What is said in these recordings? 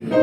우리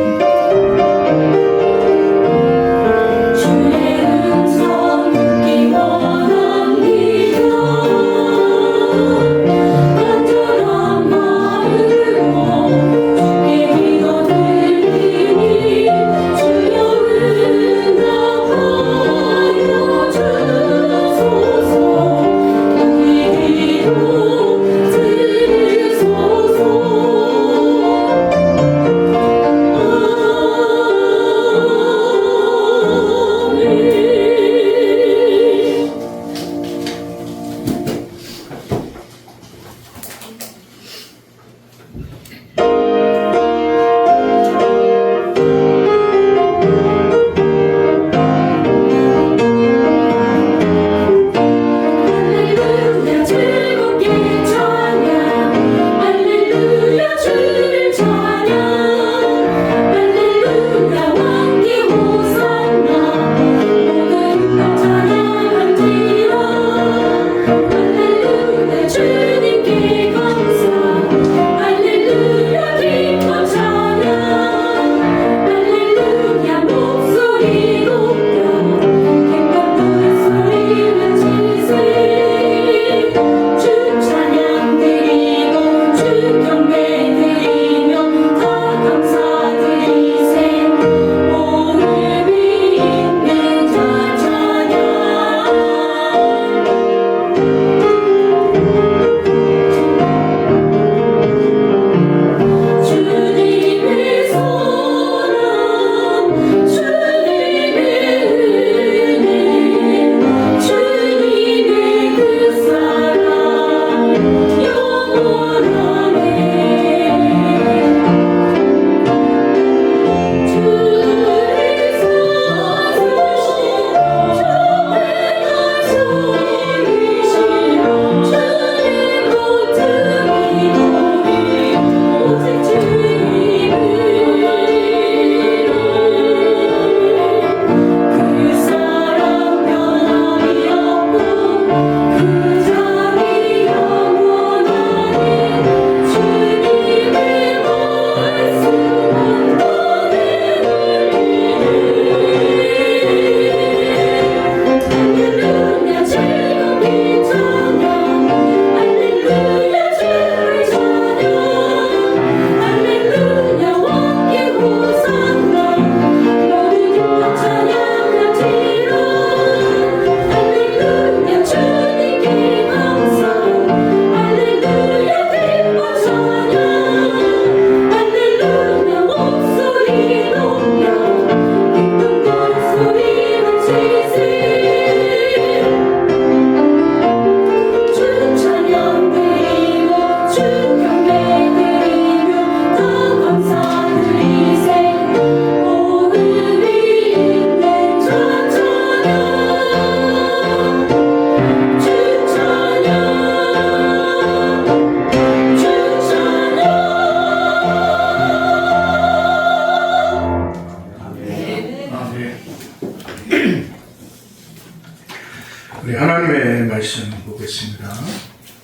하나님의 말씀 보겠습니다.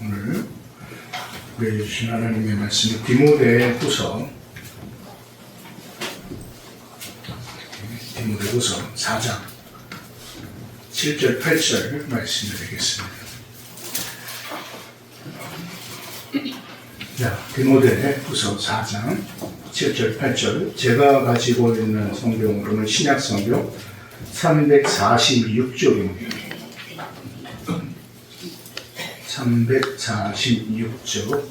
오늘 우리 주신 하나님의 말씀이 디모데후서 4장 7절 8절 말씀을 드리겠습니다. 자, 디모데후서 4장 7절 8절, 제가 가지고 있는 성경으로는 신약 성경 346쪽입니다. 346쪽.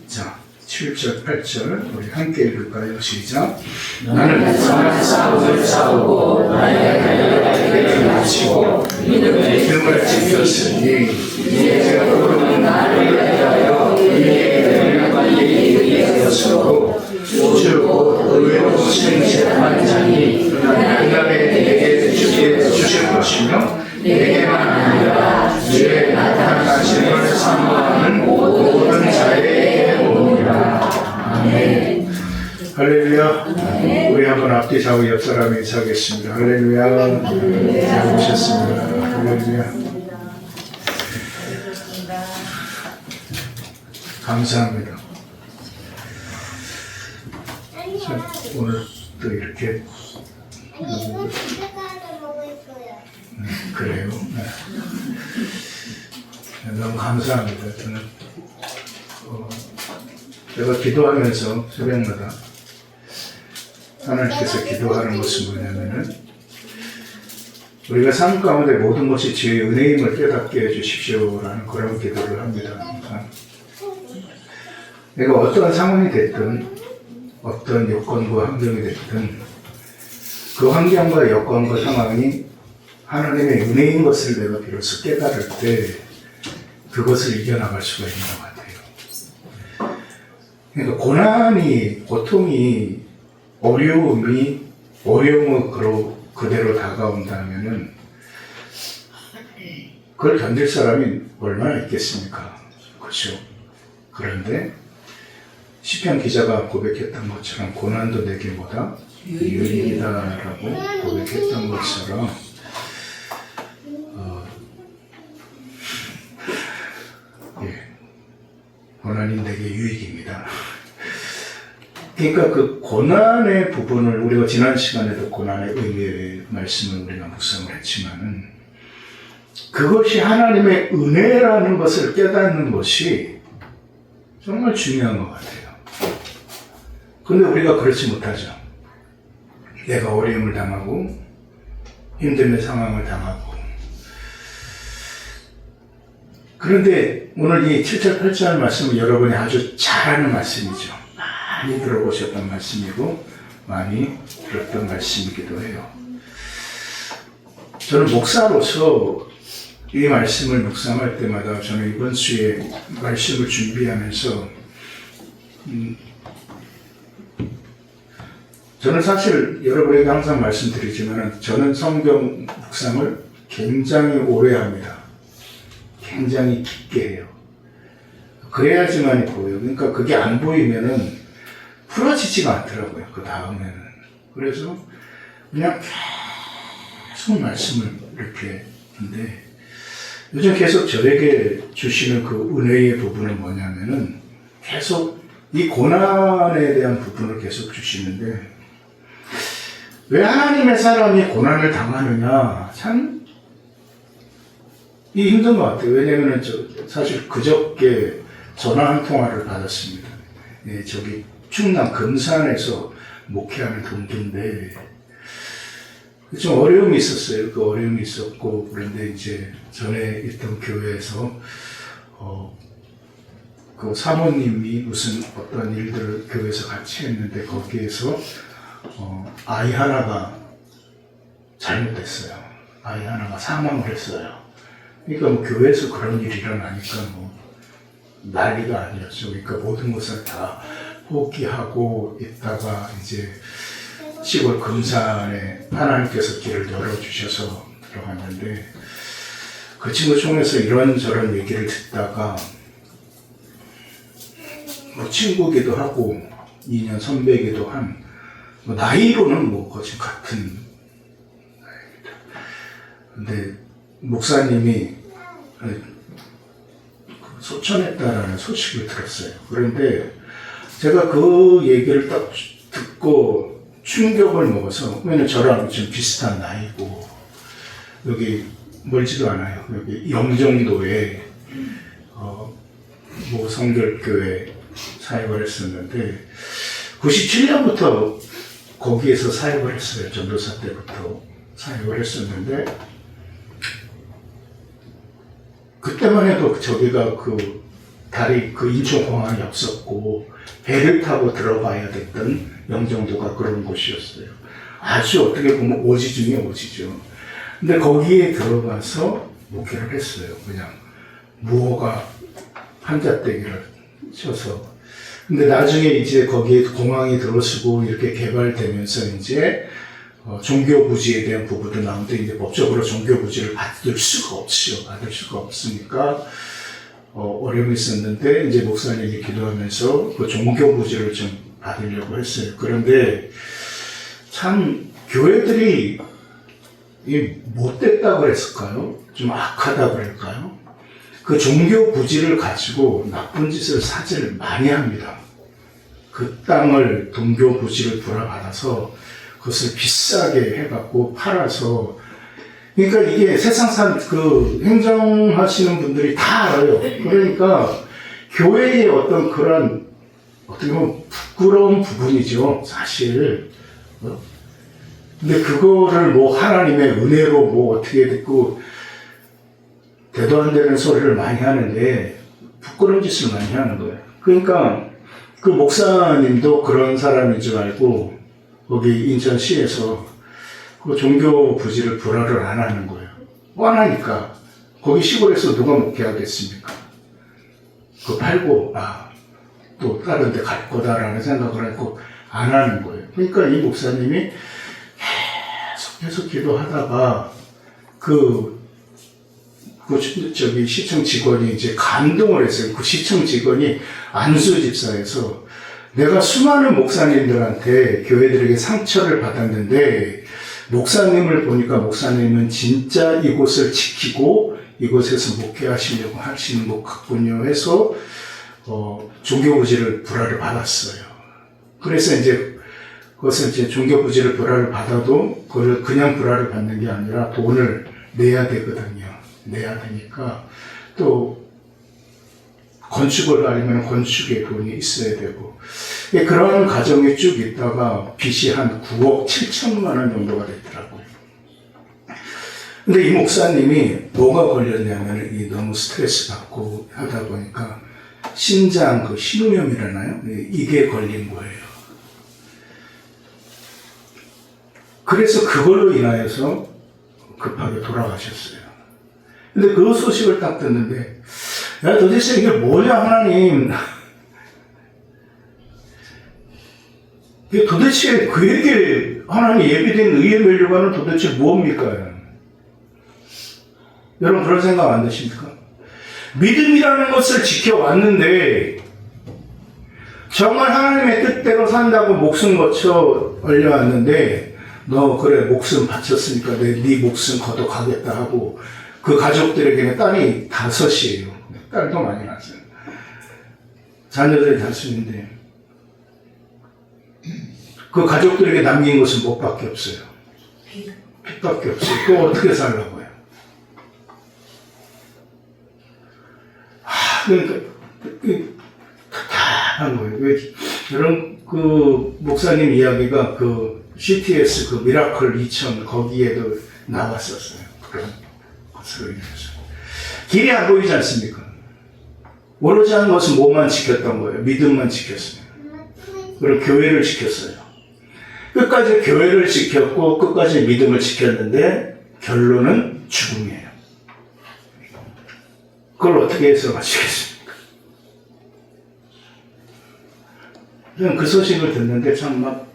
자, 7절, 8절 우리 함께 읽을까요? 시작. 나는 선한 싸움을 싸우고 나의 달려갈 마치고 믿음을 지켰으니 이제 앞으로는 나를 위하여 의의 영광이 이르게 되었으므로 주 곧 의로 오신 재판장이 그날에 내게 주실 것이며 내게만 아니라 주의 나타나심을 사모하는 모든 자에게 오니라. 아멘. 할렐루야. 우리 한번 앞뒤 좌우 옆 사람이 인사하겠습니다. 할렐루야. 잘 오셨습니다. 할렐루야. 감사합니다. 참 오늘 또 이렇게 아니 이거 집에 가서 먹을 거야. 그래요. 네. 너무 감사합니다. 저는 제가 기도하면서 새벽마다 하나님께서 기도하는 것은 뭐냐면은 우리가 삶 가운데 모든 것이 주의 은혜임을 깨닫게 해주십시오라는 그런 기도를 합니다. 내가 어떠한 상황이 됐든 어떤 여건과 환경이 됐든 그 환경과 여건과 상황이 하나님의 은혜인 것을 내가 비로소 깨달을 때 그것을 이겨나갈 수가 있는 것 같아요. 그러니까 고난이, 고통이, 어려움으로 그대로 다가온다면은 그걸 견딜 사람이 얼마나 있겠습니까? 그렇죠? 그런데 시편 기자가 고백했던 것처럼 고난도 내게 뭐다? 유익이다라고 고백했던 것처럼 고난이 내게 유익입니다. 그러니까 그 고난의 부분을 우리가 지난 시간에도 고난의 의미의 말씀을 우리가 묵상을 했지만은 그것이 하나님의 은혜라는 것을 깨닫는 것이 정말 중요한 것 같아요. 근데 우리가 그렇지 못하죠. 내가 어려움을 당하고 힘듦의 상황을 당하고 그런데 오늘 이 7절 8절 말씀은 여러분이 아주 잘 아는 말씀이죠. 많이 들어보셨던 말씀이고 많이 들었던 말씀이기도 해요. 저는 목사로서 이 말씀을 묵상할 때마다 저는 이번 주에 말씀을 준비하면서 저는 사실 여러분에게 항상 말씀드리지만 저는 성경 묵상을 굉장히 오래 합니다. 굉장히 깊게 해요. 그래야지만이 보여요. 그러니까 그게 안 보이면은 풀어지지가 않더라고요. 그 다음에는. 그래서 그냥 계속 말씀을 이렇게 하는데 요즘 계속 저에게 주시는 그 은혜의 부분은 뭐냐면은 계속 이 고난에 대한 부분을 계속 주시는데 왜 하나님의 사람이 고난을 당하느냐 참 이 힘든 것 같아요. 왜냐면은 사실 그저께 전화 한 통화를 받았습니다. 예, 저기 충남 금산에서 목회하는 동기인데 좀 어려움이 있었어요. 그 어려움이 있었고 그런데 이제 전에 있던 교회에서 그 사모님이 무슨 어떤 일들을 교회에서 같이 했는데 거기에서 아이 하나가 잘못됐어요. 아이 하나가 사망을 했어요. 그러니까 뭐 교회에서 그런 일이 일어나니까 뭐 난리가 아니었죠. 그러니까 모든 것을 다 포기하고 있다가 이제 시골 금산에 하나님께서 길을 열어주셔서 들어갔는데 그 친구 통해서 이런저런 얘기를 듣다가 뭐 친구기도 하고 2년 선배이기도 한 뭐 나이로는 뭐 거의 같은 나이입니다. 근데 목사님이 소천했다라는 소식을 들었어요. 그런데 제가 그 얘기를 딱 듣고 충격을 먹어서 왜냐면 저랑 좀 비슷한 나이고 여기 멀지도 않아요. 여기 영종도에 모 성결교회 사역을 했었는데 97년부터 거기에서 사역을 했어요. 전도사 때부터 사역을 했었는데 그때만 해도 저기가 그 다리 그 인천공항이 없었고 배를 타고 들어가야 됐던 영종도가 그런 곳이었어요. 아주 어떻게 보면 오지 중에 오지죠. 근데 거기에 들어가서 목회를 했어요. 그냥 무허가 한자떼기를 쳐서. 근데 나중에 이제 거기에 공항이 들어서고 이렇게 개발되면서 이제 종교부지에 대한 부분도 나오는데 이제 법적으로 종교부지를 받을 수가 없죠. 받을 수가 없으니까 어려움이 있었는데 이제 목사님이 기도하면서 그 종교부지를 좀 받으려고 했어요. 그런데 참 교회들이 못됐다고 그랬을까요? 좀 악하다고 그럴까요? 그 종교부지를 가지고 나쁜 짓을 사실 많이 합니다. 그 땅을 동교 부지를 불화받아서 그것을 비싸게 해갖고 팔아서, 그러니까 이게 세상 그 행정하시는 분들이 다 알아요. 그러니까 교회의 어떤 그런 어떻게 보면 부끄러운 부분이죠, 사실. 근데 그거를 뭐 하나님의 은혜로 뭐 어떻게 듣고 대도 안 되는 소리를 많이 하는데 부끄러운 짓을 많이 하는 거예요. 그러니까 그 목사님도 그런 사람인 줄 알고 거기 인천시에서 그 종교 부지를 불화를 안 하는 거예요. 안 하니까 거기 시골에서 누가 목회하겠습니까? 그 팔고 또 다른 데 갈 거다라는 생각을 하고 안 하는 거예요. 그러니까 이 목사님이 계속 기도하다가 저기 시청 직원이 이제 감동을 했어요. 그 시청 직원이 안수 집사에서 내가 수많은 목사님들한테 교회들에게 상처를 받았는데 목사님을 보니까 목사님은 진짜 이곳을 지키고 이곳에서 목회하시려고 하시는 것 같군요 해서 종교부지를 불화를 받았어요. 그래서 이제 그것은 이제 종교부지를 불화를 받아도 그걸 그냥 불화를 받는 게 아니라 돈을 내야 되거든요. 내야 되니까 또 건축을 하려면 건축에 돈이 있어야 되고 그런 과정이 쭉 있다가 빚이 한 9억 7천만 원 정도가 됐더라고요. 근데 이 목사님이 뭐가 걸렸냐면 너무 스트레스 받고 하다 보니까 신장 신우염이라나요? 이게 걸린 거예요. 그래서 그걸로 인하여서 급하게 돌아가셨어요. 근데 그 소식을 딱 듣는데, 야, 도대체 이게 뭐냐, 하나님. 이게 도대체 그에게 하나님 예비된 의의 면류관은 도대체 뭡니까? 여러분 그런 생각 안 드십니까? 믿음이라는 것을 지켜왔는데, 정말 하나님의 뜻대로 산다고 목숨 거쳐 올려왔는데, 너 그래 목숨 바쳤으니까 네 목숨 걷어가겠다 하고 그 가족들에게는 딸이 5이에요. 딸도 많이 낳았어요. 자녀들이 5인데 그 가족들에게 남긴 것은 뭐밖에 없어요. 빚밖에 없어요. 또 어떻게 살라고요? 그러니까 답답한 거예요. 왜 이런 그 목사님 이야기가 그 CTS 그 미라클 2000 거기에도 나왔었어요. 그런 것으로 인해서 길이 안 보이지 않습니까? 원하지 않은 것은 뭐만 지켰던 거예요? 믿음만 지켰어요. 그리고 교회를 지켰어요. 끝까지 교회를 지켰고 끝까지 믿음을 지켰는데 결론은 죽음이에요. 그걸 어떻게 해서 마치겠습니까? 저는 그 소식을 듣는데 참 막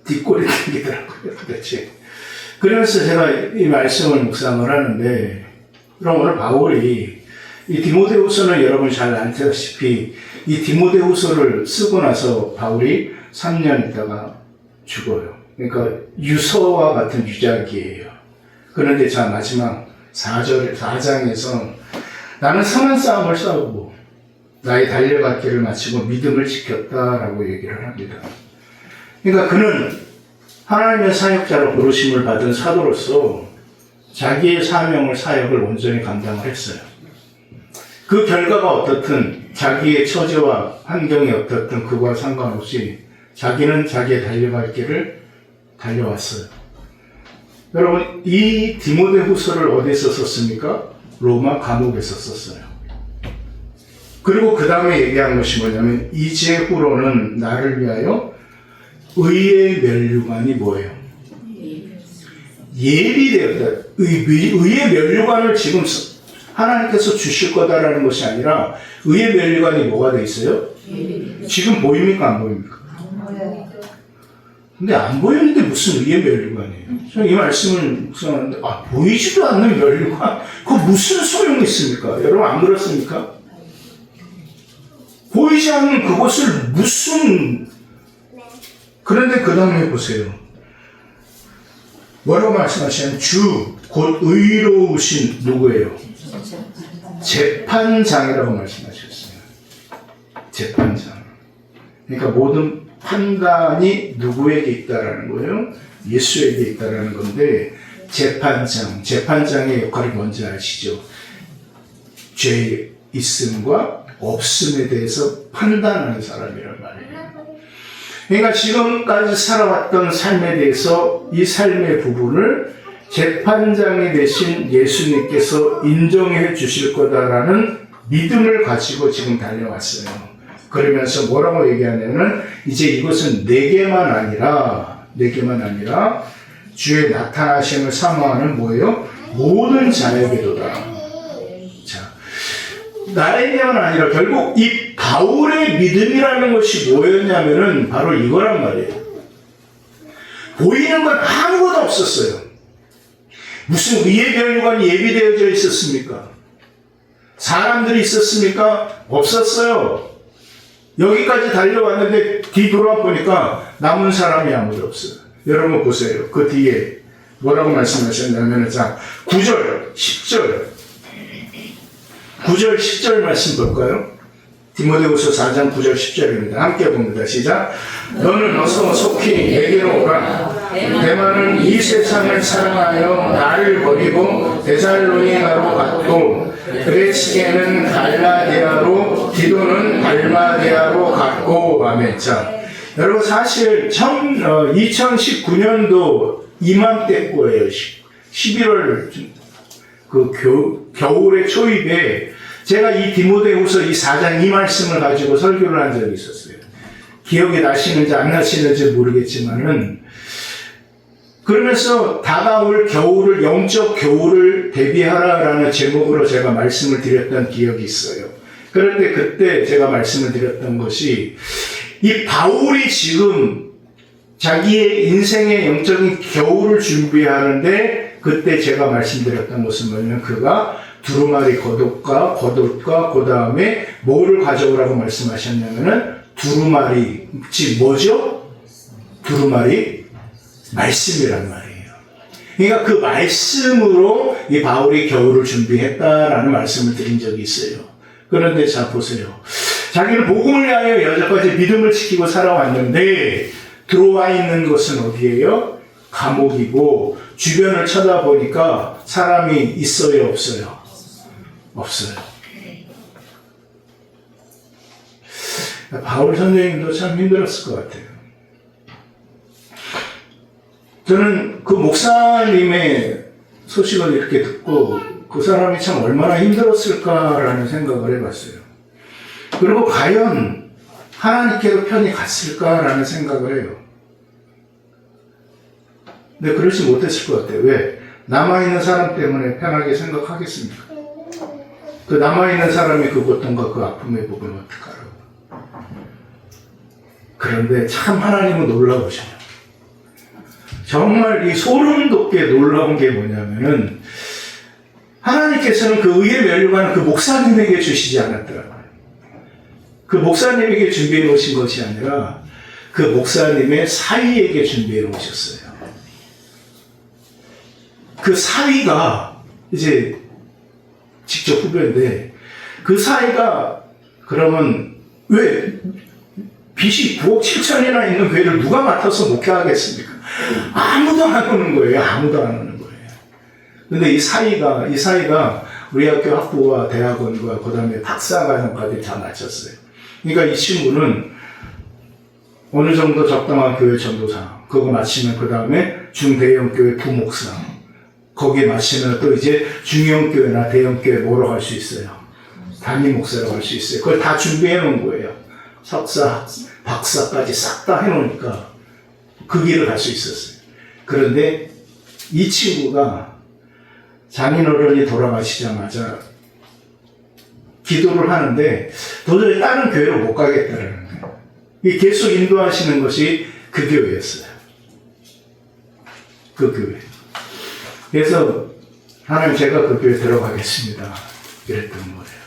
뒷골이 땡기더라고요, 도대체. 그래서 제가 이 말씀을 묵상을 하는데, 그럼 오늘 바울이 이 디모데후서는 여러분 잘 아시다시피 이 디모데후서를 쓰고 나서 바울이 3년 있다가 죽어요. 그러니까 유서와 같은 유작이에요. 그런데 자 마지막 4장에서 나는 선한 싸움을 싸우고 나의 달려갈 길을 마치고 믿음을 지켰다라고 얘기를 합니다. 그러니까 그는 하나님의 사역자로 부르심을 받은 사도로서 자기의 사역을 온전히 감당을 했어요. 그 결과가 어떻든 자기의 처지와 환경이 어떻든 그거와 상관없이 자기는 자기의 달려갈 길을 달려왔어요. 여러분 이 디모데후서를 어디서 썼습니까? 로마 감옥에서 썼어요. 그리고 그 다음에 얘기한 것이 뭐냐면 이제후로는 나를 위하여 의의 면류관이 뭐예요? 예비되었다. 의의 면류관을 지금 하나님께서 주실 거다라는 것이 아니라 의의 면류관이 뭐가 돼 있어요? 지금 보입니까? 안 보입니까? 근데 안 보이는데 무슨 의의 면류관이에요? 저는 이 말씀을 묵상하는데 보이지도 않는 면류관? 그거 무슨 소용이 있습니까? 여러분 안 그렇습니까? 보이지 않는 그것을 무슨 그런데 그 다음에 보세요. 뭐라고 말씀하시냐면 주, 곧 의로우신 누구예요? 재판장이라고 말씀하셨어요. 재판장. 그러니까 모든 판단이 누구에게 있다라는 거예요? 예수에게 있다라는 건데, 재판장의 역할이 뭔지 아시죠? 죄 있음과 없음에 대해서 판단하는 사람이란 말이에요. 그러니까 지금까지 살아왔던 삶에 대해서 이 삶의 부분을 재판장이 되신 예수님께서 인정해 주실 거다라는 믿음을 가지고 지금 달려왔어요. 그러면서 뭐라고 얘기하냐면, 이제 이것은 내게만 아니라 주의 나타나심을 사모하는 뭐예요? 모든 자에게도다. 자, 나에게만 아니라 결국 이 바울의 믿음이라는 것이 뭐였냐면은 바로 이거란 말이에요. 보이는 건 아무것도 없었어요. 무슨 의의 변류관이 예비되어져 있었습니까? 사람들이 있었습니까? 없었어요. 여기까지 달려왔는데 뒤돌아 보니까 남은 사람이 아무도 없어요. 여러분 보세요. 그 뒤에 뭐라고 말씀하셨냐면, 자, 9절, 10절. 9절, 10절 말씀 볼까요? 디모데후서 4장 9절, 10절입니다. 함께 봅니다. 시작. 너는 어서 속히 내게로 오라. 대만은 이 세상을 사랑하여 나를 버리고 데살로니가로 갔고, 그레스게는 갈라디아로, 디도는 달마디아로 갔고. 아멘. 자, 여러분 사실 2019년도 이맘때 거예요. 11월 그 겨울의 초입에 제가 이 디모데후서 이 4장 이 말씀을 가지고 설교를 한 적이 있었어요. 기억이 나시는지 안 나시는지 모르겠지만은, 그러면서 다가올 겨울을, 영적 겨울을 대비하라라는 제목으로 제가 말씀을 드렸던 기억이 있어요. 그런데 그때 제가 말씀을 드렸던 것이, 이 바울이 지금 자기의 인생의 영적인 겨울을 준비하는데, 그때 제가 말씀드렸던 것은 뭐냐면, 그가 두루마리 겉옷과 그 다음에 뭐를 가져오라고 말씀하셨냐면은, 두루마리, 즉 뭐죠? 두루마리 말씀이란 말이에요. 그러니까 그 말씀으로 이 바울이 겨울을 준비했다라는 말씀을 드린 적이 있어요. 그런데 자 보세요. 자기는 복음을 위하여 여태까지 믿음을 지키고 살아왔는데, 들어와 있는 것은 어디예요? 감옥이고, 주변을 쳐다보니까 사람이 있어요, 없어요? 없어요. 바울 선생님도 참 힘들었을 것 같아요. 저는 그 목사님의 소식을 이렇게 듣고 그 사람이 참 얼마나 힘들었을까라는 생각을 해봤어요. 그리고 과연 하나님께로 편히 갔을까라는 생각을 해요. 근데 그러지 못했을 것 같아요. 왜? 남아있는 사람 때문에 편하게 생각하겠습니까? 그 남아있는 사람이 그 고통과 그 아픔의 부분을 어떡하라고. 그런데 참 하나님은 놀라우셔요. 정말 이 소름 돋게 놀라운 게 뭐냐면은, 하나님께서는 그 의의 면류관을 그 목사님에게 주시지 않았더라고요. 그 목사님에게 준비해 놓으신 것이 아니라 그 목사님의 사위에게 준비해 놓으셨어요. 그 사위가 이제 직접 후배인데, 그 사위가 그러면 왜 빚이 9억 7천이나 있는 교회를 누가 맡아서 목회하겠습니까? 아무도 안 오는 거예요. 아무도 안 오는 거예요. 근데 이 사위가 우리 학교 학부와 대학원과 그 다음에 박사과정까지 다 마쳤어요. 그러니까 이 친구는 어느 정도 적당한 교회 전도사, 그거 마치면 그 다음에 중대형교회 부목사, 거기에 마치면 또 이제 중형교회나 대형교회 뭐로 갈 수 있어요? 담임 목사로 갈 수 있어요. 그걸 다 준비해 놓은 거예요. 석사, 박사까지 싹 다 해놓으니까 그 길을 갈 수 있었어요. 그런데 이 친구가 장인어른이 돌아가시자마자 기도를 하는데 도저히 다른 교회로 못 가겠다라는 거예요. 계속 인도하시는 것이 그 교회였어요. 그 교회. 그래서 하나님, 제가 그 교회에 들어가겠습니다. 이랬던 거예요.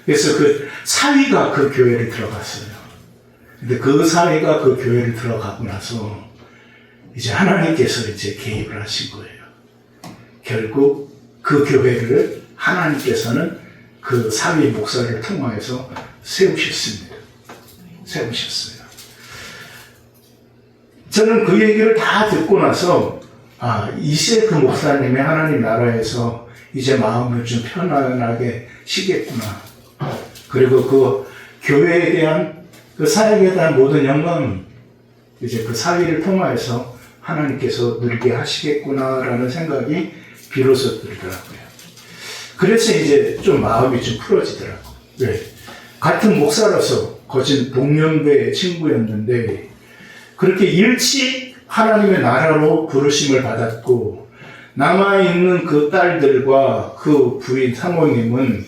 그래서 그 사위가 그 교회를 들어갔어요. 근데 그 사위가 그 교회를 들어가고 나서 이제 하나님께서 이제 개입을 하신 거예요. 결국 그 교회를 하나님께서는 그 사위 목사를 통하여서 세우셨습니다. 세우셨어요. 저는 그 얘기를 다 듣고 나서 이제 그 목사님의 하나님 나라에서 이제 마음을 좀 편안하게 쉬겠구나. 그리고 그 교회에 대한 그 사역에 대한 모든 영광은 이제 그 사위를 통하여서 하나님께서 누리게 하시겠구나라는 생각이 비로소 들더라고요. 그래서 이제 좀 마음이 좀 풀어지더라고요. 왜? 같은 목사로서 거진 동년배 친구였는데 그렇게 일찍 하나님의 나라로 부르심을 받았고 남아있는 그 딸들과 그 부인 사모님은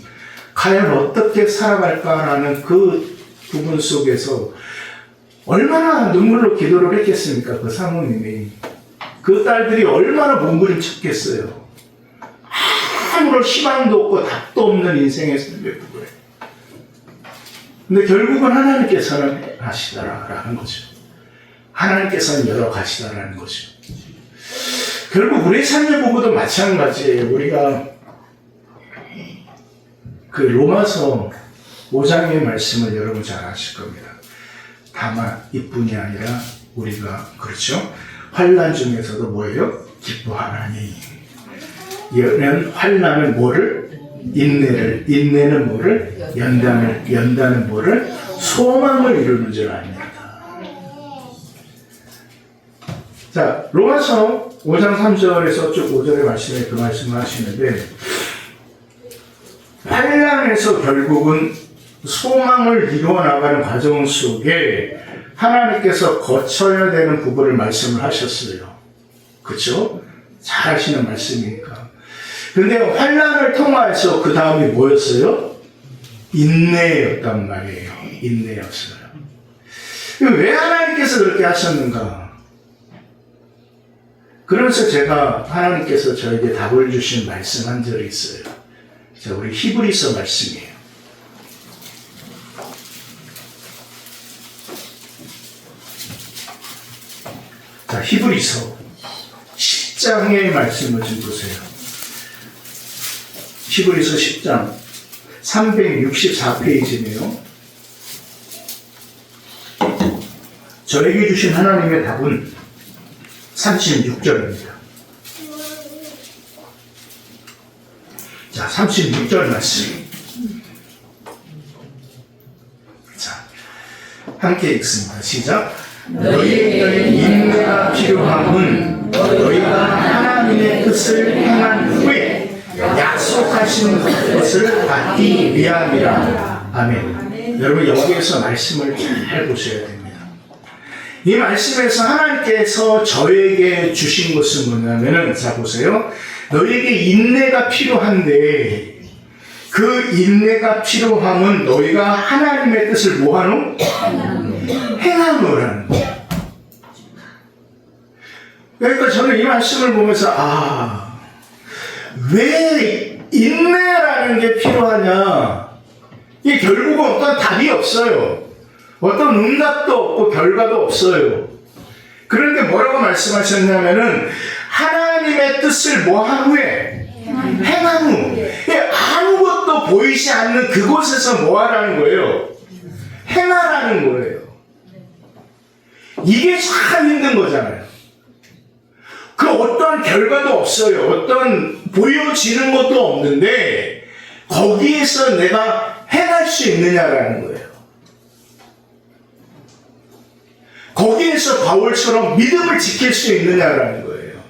과연 어떻게 살아갈까라는 그 부분 속에서 얼마나 눈물로 기도를 했겠습니까? 그 사모님이. 그 딸들이 얼마나 몸부림쳤겠어요. 아무런 희망도 없고 답도 없는 인생의 삶의 부분에. 근데 결국은 하나님께서는 하시더라라는 거죠. 하나님께서는 열어가시더라는 거죠. 결국 우리 삶의 부분도 마찬가지예요. 우리가 그 로마서 5장의 말씀을 여러분 잘 아실 겁니다. 다만 이뿐이 아니라 우리가 그렇죠. 환난 중에서도 뭐예요? 기뻐하나니. 이런 환난은 뭐를? 인내를, 인내는 뭐를? 연단을, 연단은 뭐를? 소망을 이루는 줄 아닙니다. 자, 로마서 5장 3절에서 쭉 5절의 말씀에 그 말씀을 하시는데 환난에서 결국은 소망을 이루어나가는 과정 속에 하나님께서 거쳐야 되는 부분을 말씀을 하셨어요. 그렇죠? 잘 하시는 말씀이니까. 근데 환난을 통하여서 그 다음이 뭐였어요? 인내였단 말이에요. 인내였어요. 왜 하나님께서 그렇게 하셨는가? 그러면서 제가 하나님께서 저에게 답을 주신 말씀 한 절이 있어요. 자, 우리 히브리서 말씀이에요. 자, 히브리서 10장의 말씀을 좀 보세요. 히브리서 10장 364페이지네요. 저에게 주신 하나님의 답은 36절입니다. 자, 36절 말씀. 자, 함께 읽습니다. 시작. 너희에게 인내가 필요함은 너희가 하나님의 뜻을 행한 후에 약속하신 것을 받기 위함이라. 아멘. 여러분 여기에서 말씀을 잘 보셔야 됩니다. 이 말씀에서 하나님께서 저에게 주신 것은 뭐냐면은, 자 보세요. 너희에게 인내가 필요한데 그 인내가 필요함은 너희가 하나님의 뜻을 뭐하노? 행함으라는 거예요. 그러니까 저는 이 말씀을 보면서 왜 인내라는 게 필요하냐? 이게 결국은 어떤 답이 없어요. 어떤 응답도 없고 결과도 없어요. 그런데 뭐라고 말씀하셨냐면은 하나님의 뜻을 뭐 한 후에? 행한 후. 아무것도 보이지 않는 그곳에서 뭐 하라는 거예요? 행하라는 거예요. 이게 참 힘든 거잖아요. 그 어떤 결과도 없어요. 어떤 보여지는 것도 없는데 거기에서 내가 행할 수 있느냐라는 거예요. 거기에서 바울처럼 믿음을 지킬 수 있느냐라는 거예요.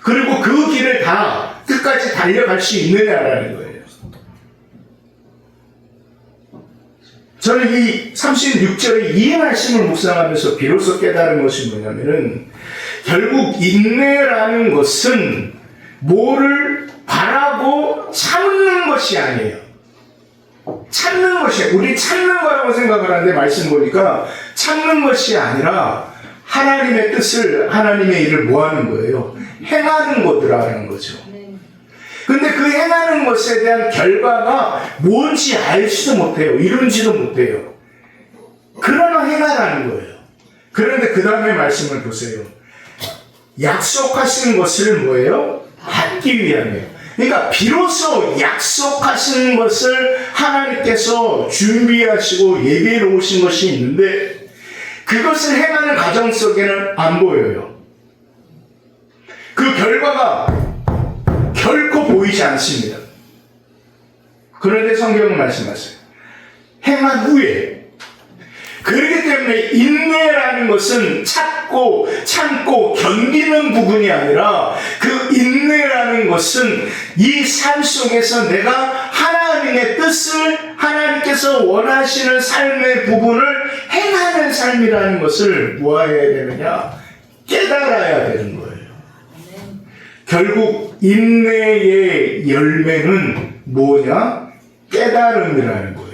그리고 그 길을 다 끝까지 달려갈 수 있느냐라는 거예요. 저는 이 36절의 이 말씀을 묵상하면서 비로소 깨달은 것이 뭐냐면은 결국 인내라는 것은 뭐를 바라고 참는 것이 아니에요. 참는 것이, 우리 참는 거라고 생각을 하는데 말씀 보니까 참는 것이 아니라 하나님의 뜻을, 하나님의 일을 뭐 하는 거예요? 행하는 거더라는 거죠. 근데 그 행하는 것에 대한 결과가 뭔지 알지도 못해요. 이룬지도 못해요. 그러나 행하라는 거예요. 그런데 그 다음에 말씀을 보세요. 약속하신 것을 뭐예요? 받기 위함이에요. 그러니까 비로소 약속하신 것을 하나님께서 준비하시고 예비해 놓으신 것이 있는데 그것을 행하는 과정 속에는 안 보여요. 그 결과가 결코 보이지 않습니다. 그런데 성경은 말씀하세요. 행한 후에. 그렇기 때문에 인내라는 것은 참고 견디는 부분이 아니라 그 인내라는 것은 이 삶 속에서 내가 하나님의 뜻을 하나님께서 원하시는 삶의 부분을 행하는 삶이라는 것을 뭐해야 되느냐? 깨달아야 되는 거예요. 결국 인내의 열매는 뭐냐? 깨달음이라는 거예요.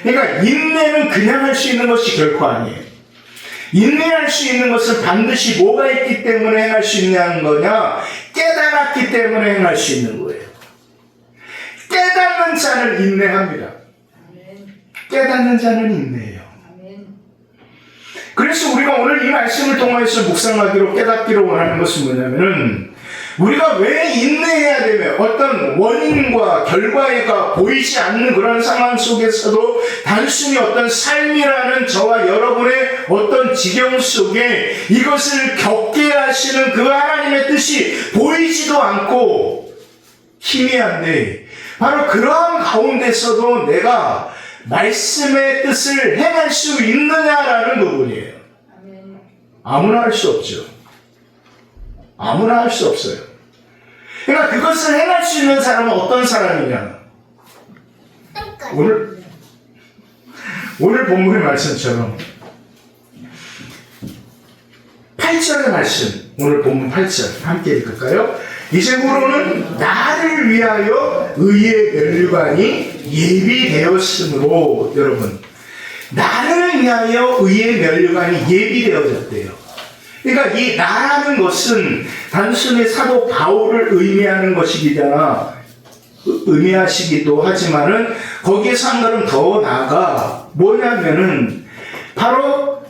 그러니까 인내는 그냥 할 수 있는 것이 결코 아니에요. 인내할 수 있는 것은 반드시 뭐가 있기 때문에 행할 수 있냐는 거냐? 깨달았기 때문에 행할 수 있는 거예요. 깨닫는 자는 인내합니다. 깨닫는 자는 인내해요. 그래서 우리가 오늘 이 말씀을 통해서 묵상하기로 깨닫기로 원하는 것은 뭐냐면은 우리가 왜 인내해야 되며 어떤 원인과 결과가 보이지 않는 그런 상황 속에서도 단순히 어떤 삶이라는 저와 여러분의 어떤 지경 속에 이것을 겪게 하시는 그 하나님의 뜻이 보이지도 않고 희미한데 바로 그러한 가운데서도 내가 말씀의 뜻을 행할 수 있느냐라는 부분이에요. 아무나 할 수 없죠. 아무나 할 수 없어요. 그러니까 그것을 행할 수 있는 사람은 어떤 사람이냐? 오늘 본문의 말씀처럼 8절의 말씀, 오늘 본문 8절 함께 읽을까요? 이제부로는 나를 위하여 의의 면류관이 예비되었으므로 여러분 나를 위하여 의의 면류관이 예비되어졌대요. 그러니까 이 나라는 것은 단순히 사도 바울을 의미하시기도 하지만은 거기에서 한 걸음 더 나아가 뭐냐면은 바로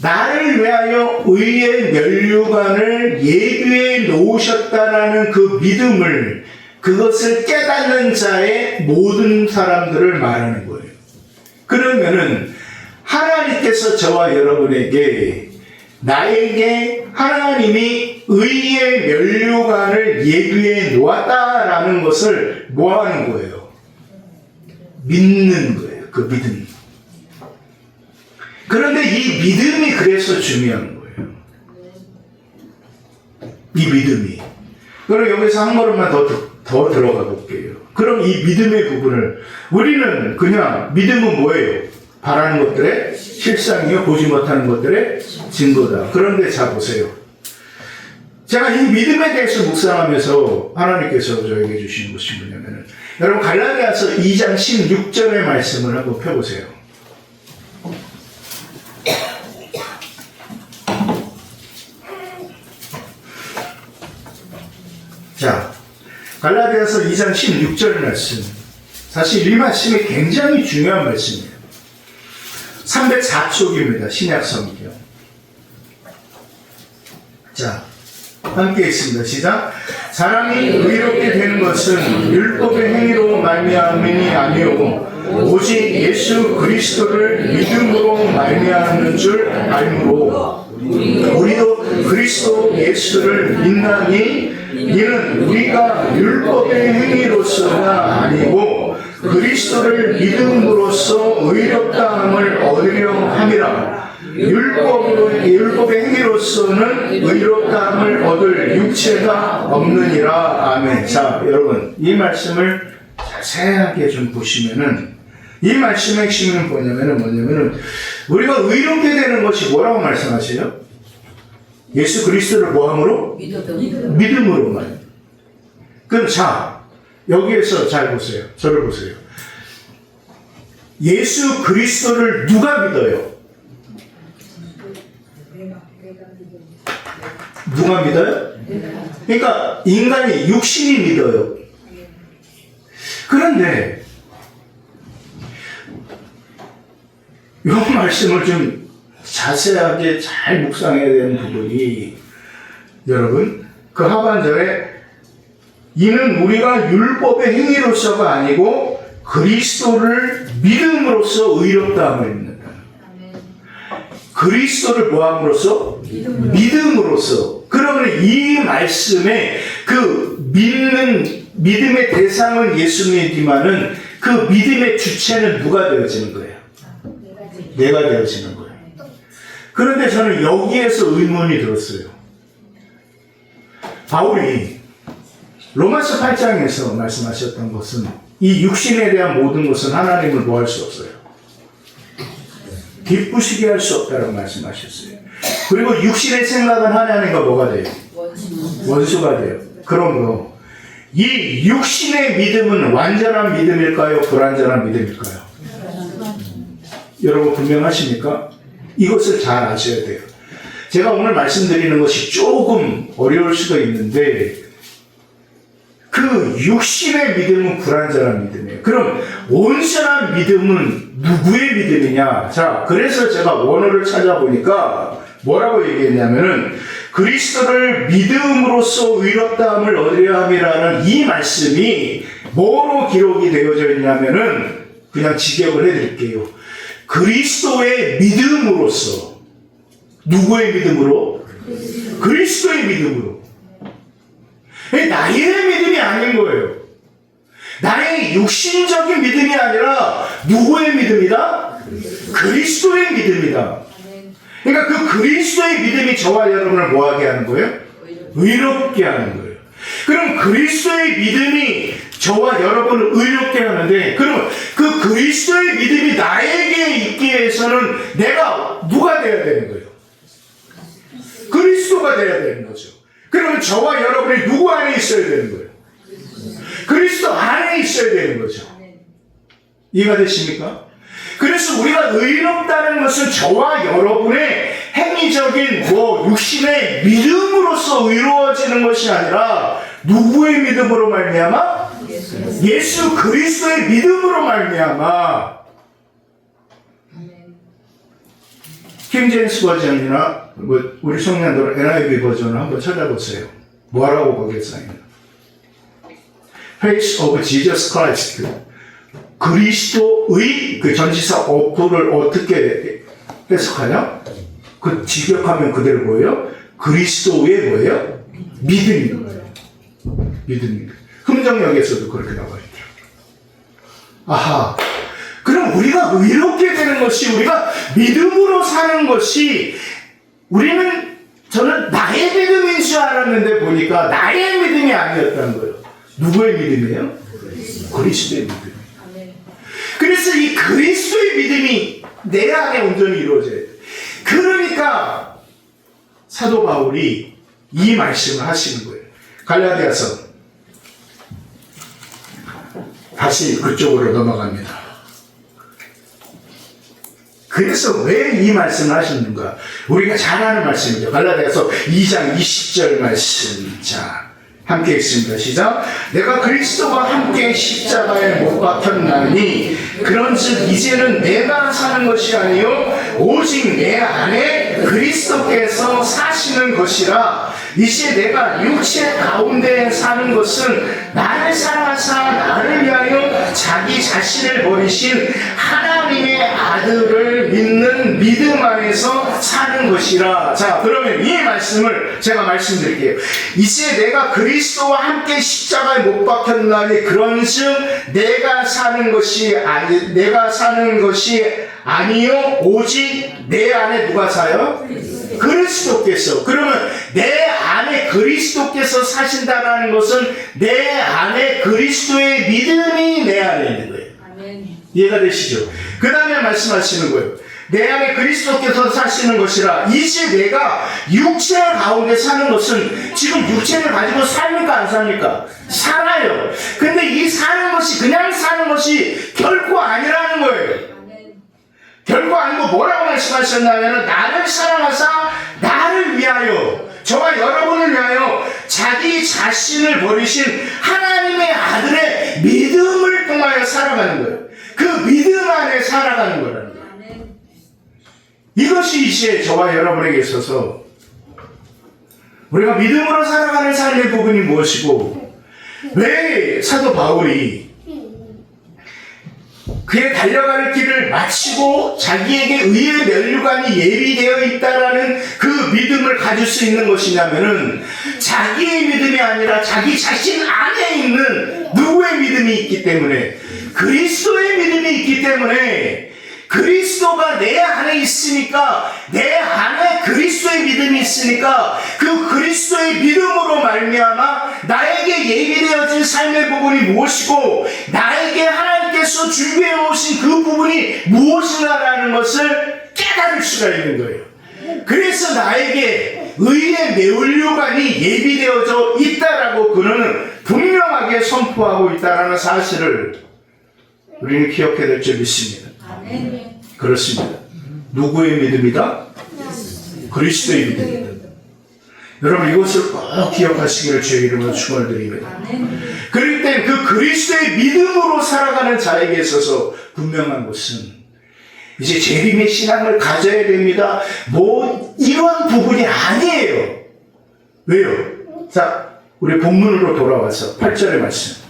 나를 위하여 의의 면류관을 예비해 놓으셨다라는 그 믿음을 그것을 깨닫는 자의 모든 사람들을 말하는 거예요. 그러면은 하나님께서 저와 여러분에게 나에게 하나님이 의의 면류관을 예비해 놓았다라는 것을 뭐 하는 거예요? 믿는 거예요. 그 믿음. 그런데 이 믿음이 그래서 중요한 거예요. 이 믿음이. 그럼 여기서 한 걸음만 더 들어가 볼게요. 그럼 이 믿음의 부분을 우리는 그냥 믿음은 뭐예요? 바라는 것들의 실상이요, 보지 못하는 것들의 증거다. 그런데 자 보세요. 제가 이 믿음에 대해서 묵상하면서 하나님께서 저에게 주신 것이 뭐냐면은 여러분 갈라디아서 2장 16절의 말씀을 한번 펴보세요. 자, 갈라디아서 2장 16절 말씀. 사실 이 말씀이 굉장히 중요한 말씀이에요. 304쪽입니다. 신약성경. 자, 함께 있습니다. 시작. 사람이 의롭게 되는 것은 율법의 행위로 말미암음이 아니오고 오직 예수 그리스도를 믿음으로 말미암는 줄 알므로 우리도 그리스도 예수를 믿나니 이는 우리가 율법의 행위로서가 아니고 그리스도를 믿음으로써 의롭다함을 얻으려 함이라. 율법의 행위로서는 의롭다함을 얻을 육체가 없느니라. 아멘. 자, 여러분 이 말씀을 자세하게 좀 보시면은 이 말씀의 핵심은 뭐냐면은 우리가 의롭게 되는 것이 뭐라고 말씀하세요? 예수 그리스도를 뭐함으로? 믿음으로만. 그럼 자, 여기에서 잘 보세요. 저를 보세요. 예수 그리스도를 누가 믿어요? 누가 믿어요? 그러니까 인간이 육신이 믿어요. 그런데 이 말씀을 좀 자세하게 잘 묵상해야 되는 부분이 여러분 그 하반절에 이는 우리가 율법의 행위로서가 아니고 그리스도를 믿음으로써 의롭다함을 입는다. 그리스도를 뭐함으로써? 믿음으로써. 그러면 이 말씀에 그 믿음의 대상은 예수님이지만은 그 믿음의 주체는 누가 되어지는 거예요? 내가 되어지는 거예요. 그런데 저는 여기에서 의문이 들었어요. 바울이 로마서 8장에서 말씀하셨던 것은 이 육신에 대한 모든 것은 하나님을 뭐 할 수 없어요? 기쁘시게 할 수 없다고 말씀하셨어요. 그리고 육신의 생각은 하나님과 뭐가 돼요? 원수가 돼요. 그러므로 이 육신의 믿음은 완전한 믿음일까요? 불완전한 믿음일까요? 여러분 분명하십니까? 이것을 잘 아셔야 돼요. 제가 오늘 말씀드리는 것이 조금 어려울 수도 있는데 그 육신의 믿음은 불완전한 믿음이에요. 그럼 온전한 믿음은 누구의 믿음이냐? 자, 그래서 제가 원어를 찾아보니까 뭐라고 얘기했냐면은 그리스도를 믿음으로써 의롭다함을 얻으려 함이라는 이 말씀이 뭐로 기록이 되어져 있냐면은 그냥 직역을 해드릴게요. 그리스도의 믿음으로써. 누구의 믿음으로? 그리스도의 믿음으로. 나의 믿음이 아닌 거예요. 나의 육신적인 믿음이 아니라 누구의 믿음이다? 그리스도의 믿음이다. 그러니까 그 그리스도의 믿음이 저와 여러분을 뭐하게 하는 거예요? 의롭게 하는 거예요. 그럼 그리스도의 믿음이 저와 여러분을 의롭게 하는데, 그럼 그 그리스도의 믿음이 나에게 있기 위해서는 내가 누가 돼야 되는 거예요? 그리스도가 돼야 되는 거죠. 그러면 저와 여러분이 누구 안에 있어야 되는 거예요? 그리스도 안에 있어야 되는 거죠. 이해가 되십니까? 그래서 우리가 의롭다는 것은 저와 여러분의 행위적인 육신의 믿음으로서 의로워지는 것이 아니라 누구의 믿음으로 말미암아? 예수 그리스도의 믿음으로 말미암아. 킹제임스 버전이나 우리 성년들 NIV 버전을 한번 찾아보세요. 뭐라고 거기에 써있나? Face of Jesus Christ. 그리스도의 그 전치사 어플을 어떻게 해석하냐? 그 직역하면 그대로 뭐예요? 그리스도의 뭐예요? 믿음인 거예요. 믿음인 거예요. 흥정역에서도 그렇게 나와 있더라고요. 아하. 그럼 우리가 의롭게 되는 것이, 우리가 믿음으로 사는 것이, 저는 나의 믿음인 줄 알았는데 보니까 나의 믿음이 아니었다는 거예요. 누구의 믿음이에요? 그리스도의 믿음. 그래서 이 그리스도의 믿음이 내 안에 온전히 이루어져야 돼. 그러니까 사도 바울이 이 말씀을 하시는 거예요. 갈라디아서 다시 그쪽으로 넘어갑니다. 그래서 왜 이 말씀을 하셨는가? 우리가 잘 아는 말씀이죠. 갈라디아서 2장 20절 말씀. 자, 함께 읽습니다. 시작. 내가 그리스도와 함께 십자가에 못 박혔나니 그런즉 이제는 내가 사는 것이 아니요 오직 내 안에 그리스도께서 사시는 것이라. 이제 내가 육체 가운데 사는 것은 나를 사랑하사 나를 위하여 자기 자신을 버리신 하나님의 아들을 믿는 믿음 안에서 사는 것이라. 자, 그러면 이 말씀을 제가 말씀드릴게요. 이제 내가 그리스도와 함께 십자가에 못 박혔나니 그런즉 내가 사는 것이 아니요 오직 내 안에 누가 사요? 그리스도께서. 그러면 내 안에 그리스도께서 사신다는 것은 내 안에 그리스도의 믿음이 내 안에 있는 거예요. 아멘. 이해가 되시죠? 그 다음에 말씀하시는 거예요. 내 안에 그리스도께서 사시는 것이라. 이제 내가 육체 가운데 사는 것은, 지금 육체를 가지고 삽니까 안 삽니까? 살아요. 근데 이 사는 것이 그냥 사는 것이 결코 아니라는 거예요. 결코 아니고 뭐라고 말씀하셨냐면 나를 사랑하사 나를 위하여, 저와 여러분을 위하여 자기 자신을 버리신 하나님의 아들의 믿음을 통하여 살아가는 거예요. 그 믿음 안에 살아가는 거라는 거예요. 이것이 이제 저와 여러분에게 있어서 우리가 믿음으로 살아가는 삶의 부분이 무엇이고, 왜 사도 바울이 그의 달려갈 길을 마치고 자기에게 의의 면류관이 예비되어 있다라는 그 믿음을 가질 수 있는 것이냐면은 자기의 믿음이 아니라 자기 자신 안에 있는 누구의 믿음이 있기 때문에, 그리스도의 믿음이 있기 때문에, 그리스도가 내 안에 있으니까, 내 안에 그리스도의 믿음이 있으니까 그 그리스도의 믿음으로 말미암아 나에게 예비되어진 삶의 부분이 무엇이고 나에게 하나님께서 준비해 오신 그 부분이 무엇인가라는 것을 깨달을 수가 있는 거예요. 그래서 나에게 의의 면류관이 예비되어져 있다라고 그는 분명하게 선포하고 있다라는 사실을 우리는 기억해야 될 줄 믿습니다. 그렇습니다. 누구의 믿음이다? 그리스도의 믿음이다. 여러분 이것을 꼭 기억하시기를 주의 이름으로 축원드립니다. 그렇기 때문에 그 그리스도의 믿음으로 살아가는 자에게 있어서 분명한 것은 이제 재림의 신앙을 가져야 됩니다. 뭐 이런 부분이 아니에요. 왜요? 자, 우리 본문으로 돌아와서 8절의 말씀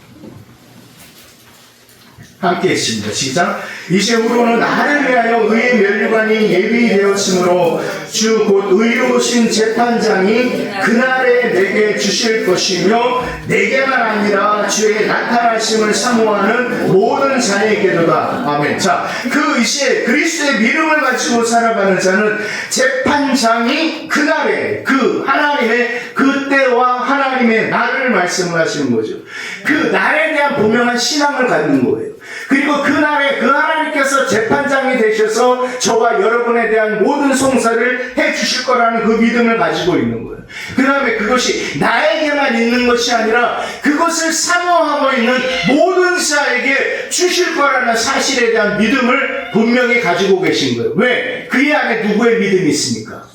함께 했습니다. 시작. 이제후로는 나를 위하여 의의 면류관이 예비되었으므로 주 곧 의로우신 재판장이 그날에 내게 주실 것이며 내게만 아니라 주의 나타나심을 사모하는 모든 자에게도다. 아멘. 자, 그 이제 그리스도의 믿음을 가지고 살아가는 자는 재판장이 그날에 그 하나님의 그때와 하나님의 날을 말씀을 하시는 거죠. 그 날에 대한 분명한 신앙을 갖는 거예요. 그리고 그날에 그 하나님께서 재판장이 되셔서 저와 여러분에 대한 모든 송사를 해주실 거라는 그 믿음을 가지고 있는 거예요. 그 다음에 그것이 나에게만 있는 것이 아니라 그것을 사모하고 있는 모든 자에게 주실 거라는 사실에 대한 믿음을 분명히 가지고 계신 거예요. 왜? 그의 안에 누구의 믿음이 있습니까?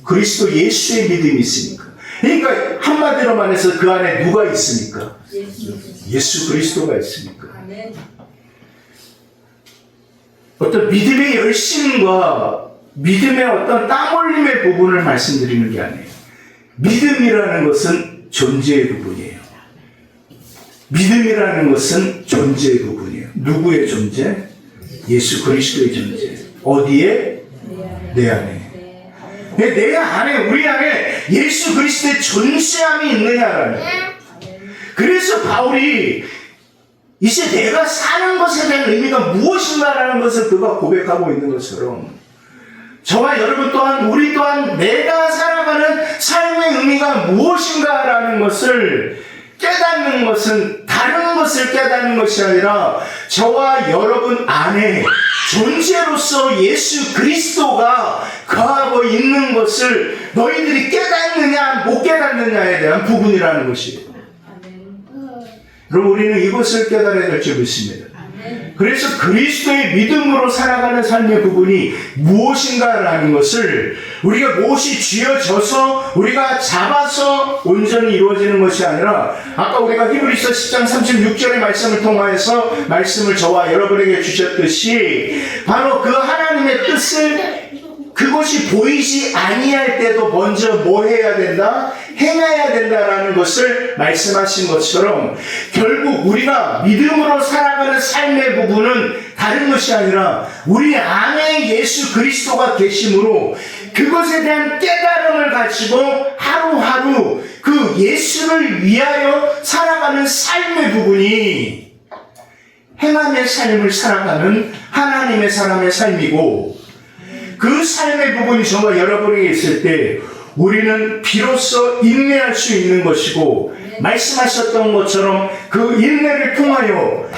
그리스도 예수의 믿음이 있으니까. 그러니까 한마디로 말해서 그 안에 누가 있습니까? 예수 그리스도가 있으니까. 어떤 믿음의 열심과 믿음의 어떤 땀 흘림의 부분을 말씀드리는 게 아니에요. 믿음이라는 것은 존재의 부분이에요. 믿음이라는 것은 존재의 부분이에요. 누구의 존재? 예수 그리스도의 존재. 어디에? 내 안에. 내 안에, 우리 안에 예수 그리스도의 존재함이 있느냐라는 거예요. 그래서 바울이 이제 내가 사는 것에 대한 의미가 무엇인가라는 것을 그가 고백하고 있는 것처럼 저와 여러분 또한, 우리 또한 내가 살아가는 삶의 의미가 무엇인가라는 것을 깨닫는 것은 다른 것을 깨닫는 것이 아니라 저와 여러분 안에 존재로서 예수 그리스도가 거하고 있는 것을 너희들이 깨닫느냐 못 깨닫느냐에 대한 부분이라는 것이에요. 그럼 우리는 이것을 깨달아야 될 줄 믿습니다. 그래서 그리스도의 믿음으로 살아가는 삶의 부분이 무엇인가라는 것을 우리가 무엇이 쥐어져서 우리가 잡아서 온전히 이루어지는 것이 아니라 아까 우리가 히브리서 10장 36절의 말씀을 통하여서 말씀을 저와 여러분에게 주셨듯이 바로 그 하나님의 뜻을 그것이 보이지 아니할 때도 먼저 뭐 해야 된다? 행해야 된다라는 것을 말씀하신 것처럼 결국 우리가 믿음으로 살아가는 삶의 부분은 다른 것이 아니라 우리 안에 예수 그리스도가 계심으로 그것에 대한 깨달음을 가지고 하루하루 그 예수를 위하여 살아가는 삶의 부분이 행함의 삶을 살아가는 하나님의 사람의 삶이고 그 삶의 부분이 저와 여러분에게 있을 때 우리는 비로소 인내할 수 있는 것이고 말씀하셨던 것처럼 그 인내를 통하여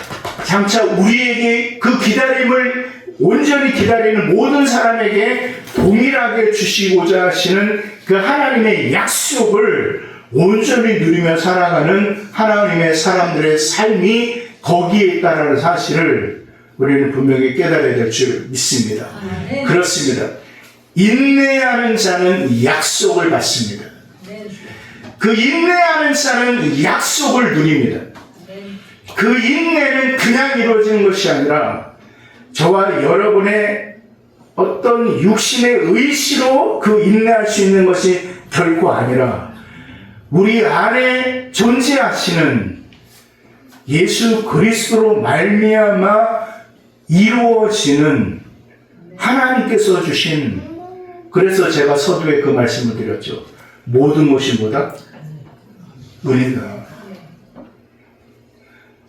장차 우리에게 그 기다림을 온전히 기다리는 모든 사람에게 동일하게 주시고자 하시는 그 하나님의 약속을 온전히 누리며 살아가는 하나님의 사람들의 삶이 거기에 있다는 사실을 우리는 분명히 깨달아야 될 줄 믿습니다. 그렇습니다. 인내하는 자는 약속을 받습니다. 그 인내하는 자는 약속을 누립니다. 그 인내는 그냥 이루어지는 것이 아니라 저와 여러분의 어떤 육신의 의시로 그 인내할 수 있는 것이 결코 아니라 우리 안에 존재하시는 예수 그리스도로 말미암아 이루어지는 하나님께서 주신, 그래서 제가 서두에 그 말씀을 드렸죠. 모든 것이 뭐다? 은혜다.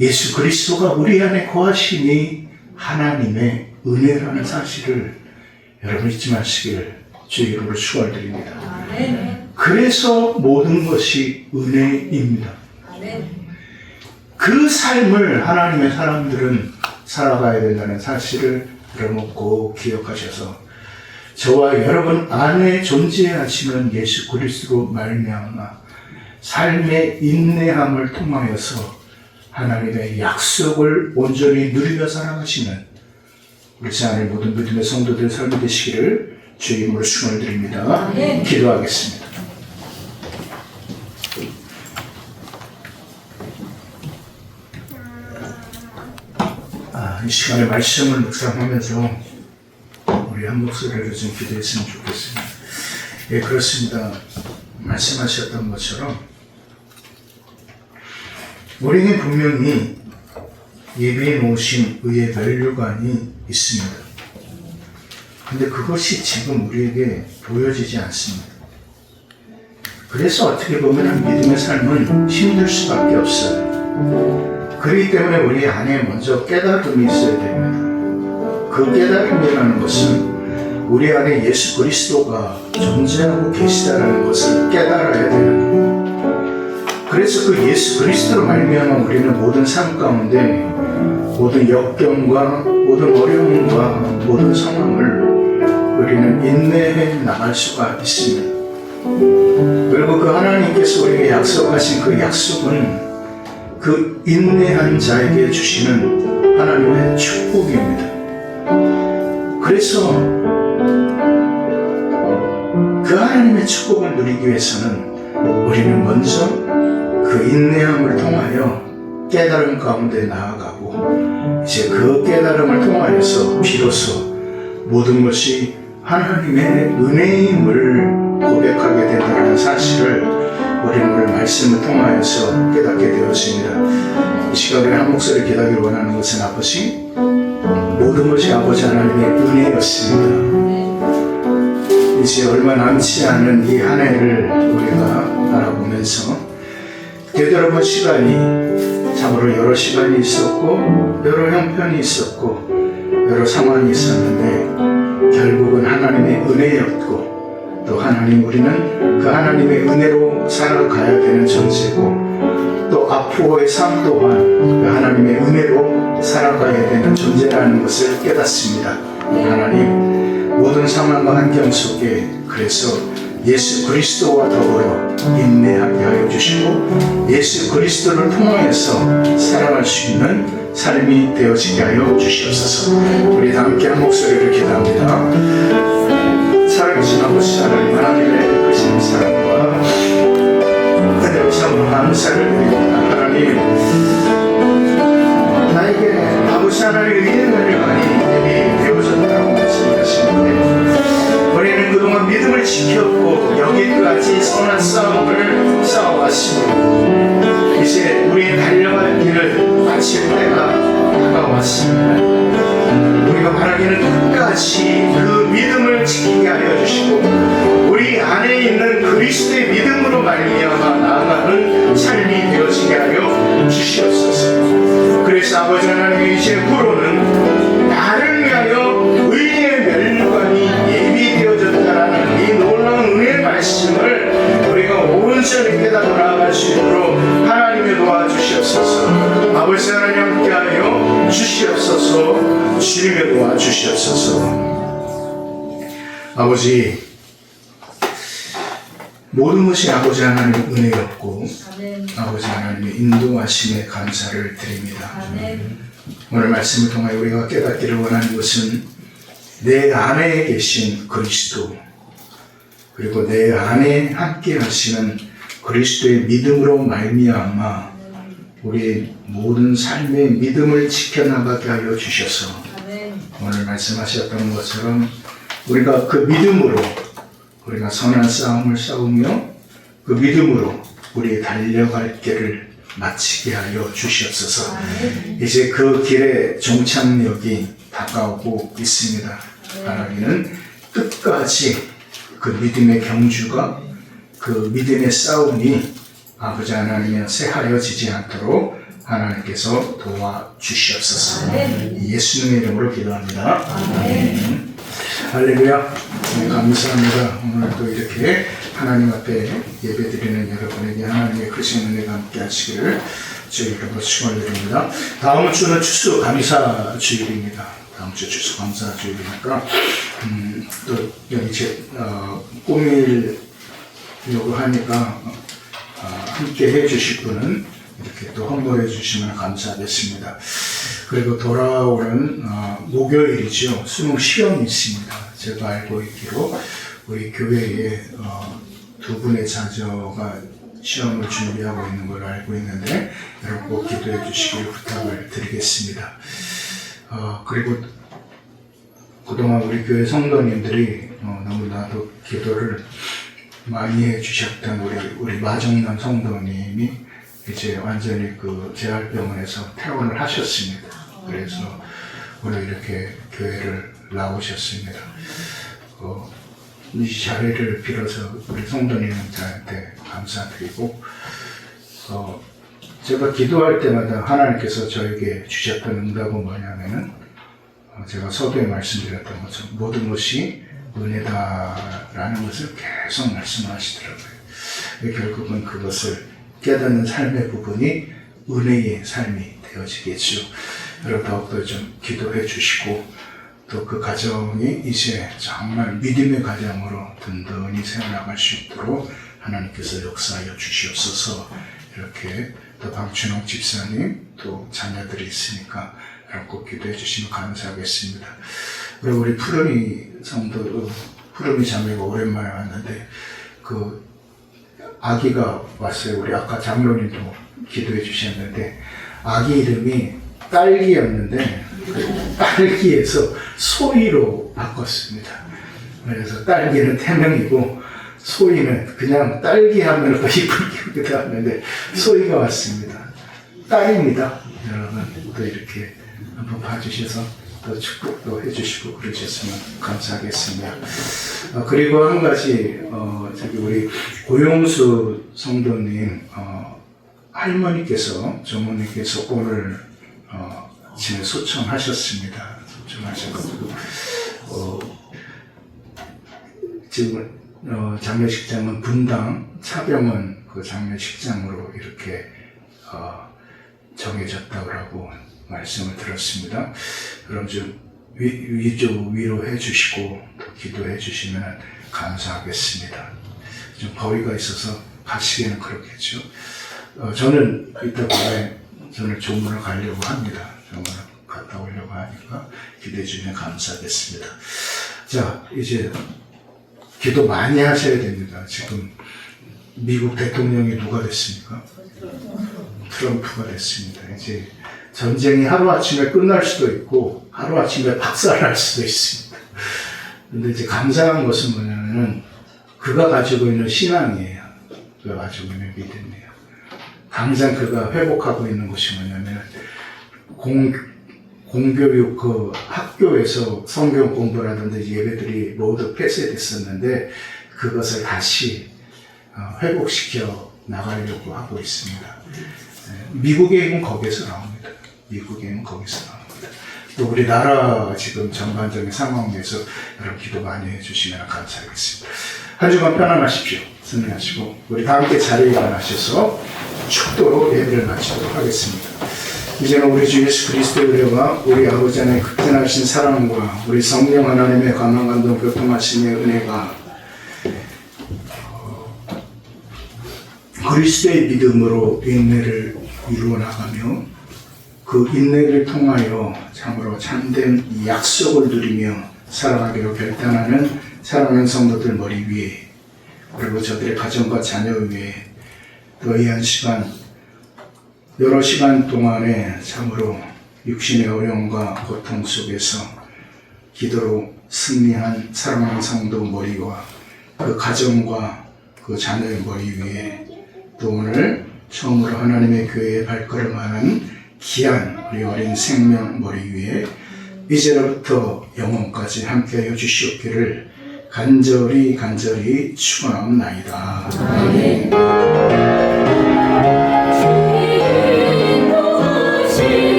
예수 그리스도가 우리 안에 거하시니 하나님의 은혜라는 사실을 여러분 잊지 마시길 주의 이름으로 축원드립니다. 그래서 모든 것이 은혜입니다. 그 삶을 하나님의 사람들은 살아가야 된다는 사실을 여러분 꼭 기억하셔서 저와 여러분 안에 존재하시는 예수 그리스도로 말미암아 삶의 인내함을 통하여서 하나님의 약속을 온전히 누리며 살아가시는 우리 안에 모든 믿음의 성도들의 삶이 되시기를 주의 이름으로 축원을 드립니다. 기도하겠습니다. 이 시간에 말씀을 묵상하면서 우리 한 목소리로 좀 기도했으면 좋겠습니다. 예, 그렇습니다. 말씀하셨던 것처럼 우리는 분명히 예비해 놓으신 의의 면류관이 있습니다. 근데 그것이 지금 우리에게 보여지지 않습니다. 그래서 어떻게 보면 한 믿음의 삶은 힘들 수밖에 없어요. 그렇기 때문에 우리 안에 먼저 깨달음이 있어야 됩니다. 그 깨달음이라는 것은 우리 안에 예수 그리스도가 존재하고 계시다는 것을 깨달아야 되는 겁니다. 그래서 그 예수 그리스도로 말미암아 우리는 모든 삶 가운데 모든 역경과 모든 어려움과 모든 상황을 우리는 인내해 나갈 수가 있습니다. 그리고 그 하나님께서 우리에게 약속하신 그 약속은 그 인내한 자에게 주시는 하나님의 축복입니다. 그래서 그 하나님의 축복을 누리기 위해서는 우리는 먼저 그 인내함을 통하여 깨달음 가운데 나아가고 이제 그 깨달음을 통하여서 비로소 모든 것이 하나님의 은혜임을 고백하게 된다는 사실을 우리는 오늘 말씀을 통하여서 깨닫게 되었습니다. 이 시간에 한 목소리 기다리기 원하는 것은 아버지, 모든 것이 아버지 하나님의 은혜였습니다. 이제 얼마 남지 않은 이 한 해를 우리가 바라보면서 되돌아본 시간이 참으로 여러 시간이 있었고 여러 형편이 있었고 여러 상황이 있었는데 결국은 하나님의 은혜였고 또 하나님 우리는 그 하나님의 은혜로 살아가야 되는 존재고 또 앞으로의 삶 또한 그 하나님의 은혜로 살아가야 되는 존재라는 것을 깨닫습니다. 하나님 모든 상황과 환경 속에 그래서 예수 그리스도와 더불어 인내하게 하여 주시고 예수 그리스도를 통하여서 살아갈 수 있는 삶이 되어지게 하여 주시옵소서. 우리 다 함께 한 목소리를 기도합니다. 살아계신 아버지 하나님, 하나님의 크신 사랑과 은혜로 참으로 감사를 드립니다. 하나님, 나에게 아버지 하나님의 은혜를 많이 되어졌다고 말씀하시는데 우리는 그동안 믿음을 지켰고 여기까지 선한 싸움을 싸워왔으므로 이제 우리의 달려갈 길을 마칠 때가 다가왔습니다. 우리가 바라기는 끝까지 그 믿음을 지키게 하여 주시고 우리 안에 있는 그리스도의 믿음으로 말미암아 나아가는 삶이 되어지게 하여 주시옵소서. 그래서 아버지 하나님 이제 후로는 나를 위하여 의의 면류관이 예비되어졌다라는 이 놀라운 은혜의 말씀을 우리가 온전히 깨닫고 나아갈 수 있도록 하나님의 도와주시옵소서. 아버지 하나님 함께하여 주시옵소서. 주님의 도와주시옵소서. 아버지, 모든 것이 아버지 하나님의 은혜였고 아버지 하나님의 인도하심에 감사를 드립니다. 오늘 말씀을 통하여 우리가 깨닫기를 원하는 것은 내 안에 계신 그리스도 그리고 내 안에 함께 하시는 그리스도의 믿음으로 말미암아 우리의 모든 삶의 믿음을 지켜나가게 하여 주셔서 오늘 말씀하셨던 것처럼 우리가 그 믿음으로 우리가 선한 싸움을 싸우며 그 믿음으로 우리의 달려갈 길을 마치게 하여 주시옵소서. 이제 그 길의 종착역이 다가오고 있습니다. 하나님은 끝까지 그 믿음의 경주가, 그 믿음의 싸움이 아버지 하나님의 쇠하여지지 않도록 하나님께서 도와주시옵소서. 예수님의 이름으로 기도합니다. 아멘. 할렐루야. 감사합니다. 오늘도 이렇게 하나님 앞에 예배드리는 여러분에게 하나님의 크신 은혜가 함께 하시기를 주의 이름으로 축원드립니다. 다음 주는 추수 감사 주일입니다. 다음 주 추수 감사 주일이니까 또 여기 꾸밀려고 하니까 함께 해주실 분은 이렇게 또 홍보해 주시면 감사하겠습니다. 그리고 돌아오는 목요일이죠. 수능 시험이 있습니다. 제가 알고 있기로 우리 교회에 두 분의 자녀가 시험을 준비하고 있는 걸로 알고 있는데 여러분 꼭 기도해 주시길 부탁을 드리겠습니다. 그리고 그동안 우리 교회 성도님들이 너무나도 기도를 많이 해주셨던 우리 마정남 성도님이 이제 완전히 그 재활병원에서 퇴원을 하셨습니다. 그래서 오늘 이렇게 교회를 나오셨습니다. 이 자리를 빌어서 우리 성도님들한테 감사드리고, 제가 기도할 때마다 하나님께서 저에게 주셨던 응답은 뭐냐면은, 제가 서두에 말씀드렸던 것처럼 모든 것이 은혜다라는 것을 계속 말씀하시더라고요. 결국은 그것을 깨닫는 삶의 부분이 은혜의 삶이 되어지겠죠. 여러분 더욱더 좀 기도해 주시고 또 그 가정이 이제 정말 믿음의 가정으로 든든히 세워나갈 수 있도록 하나님께서 역사하여 주시옵소서. 이렇게 또 방춘홍 집사님 또 자녀들이 있으니까 여러분 꼭 기도해 주시면 감사하겠습니다. 그리고 우리 푸르미 성도, 푸르미 자매가 오랜만에 왔는데 그 아기가 왔어요. 우리 아까 장로님도 기도해 주셨는데 아기 이름이 딸기였는데 그 딸기에서 소희로 바꿨습니다. 그래서 딸기는 태명이고 소희는 그냥 딸기 하면 더 이쁘기도 하는데 소희가 왔습니다. 딸입니다. 여러분 또 이렇게 한번 봐주셔서 또 축복도 해주시고 그러셨으면 감사하겠습니다. 그리고 한 가지 저기 우리 고용수 성도님 할머니께서 조모님께서 오늘 집에 소청하셨습니다. 소청하셔가지고 지금 장례식장은 분당 차병원 그 장례식장으로 이렇게 정해졌다고 말씀을 들었습니다. 그럼 좀 위로해 주시고 또 기도해 주시면 감사하겠습니다. 좀 거리가 있어서 가시기는 그렇겠죠. 저는 이따 밤에 저는 조문을 가려고 합니다. 조문을 갔다 오려고 하니까 기대해 주시면 감사하겠습니다. 자, 이제 기도 많이 하셔야 됩니다. 지금 미국 대통령이 누가 됐습니까? 트럼프가 됐습니다. 이제 전쟁이 하루아침에 끝날 수도 있고 하루아침에 박살날 수도 있습니다. 근데 이제 감사한 것은 뭐냐면은 그가 가지고 있는 신앙이에요. 그가 가지고 있는 믿음이에요. 당장 그가 회복하고 있는 것이 뭐냐면 공교육 그 학교에서 성경 공부라든지 예배들이 모두 폐쇄됐었는데 그것을 다시 회복시켜 나가려고 하고 있습니다. 미국의 힘은 거기에서 나옵니다. 미국의 힘은 거기서 나옵니다. 또 우리나라 지금 전반적인 상황에서 여러분 기도 많이 해주시면 감사하겠습니다. 한 주간 편안하십시오. 승리하시고 우리 다 함께 자리에 일어나셔서 축도로 예배를 마치도록 하겠습니다. 이제는 우리 주 예수 그리스도의 은혜와 우리 아버지 하나님의 극진하신 사랑과 우리 성령 하나님의 감화 감동 교통하심의 은혜가 그리스도의 믿음으로 인내를 이루어 나가며 그 인내를 통하여 참으로 참된 약속을 누리며 살아가기로 결단하는 사랑하는 성도들 머리 위에 그리고 저들의 가정과 자녀 위에 또 이 한 시간 여러 시간 동안에 참으로 육신의 어려움과 고통 속에서 기도로 승리한 사랑하는 성도 머리와 그 가정과 그 자녀의 머리 위에 또 오늘 처음으로 하나님의 교회에 발걸음하는 귀한 우리 어린 생명 머리 위에 이제로부터 영원까지 함께하여 주시옵기를 간절히 축원하옵나이다. 아멘.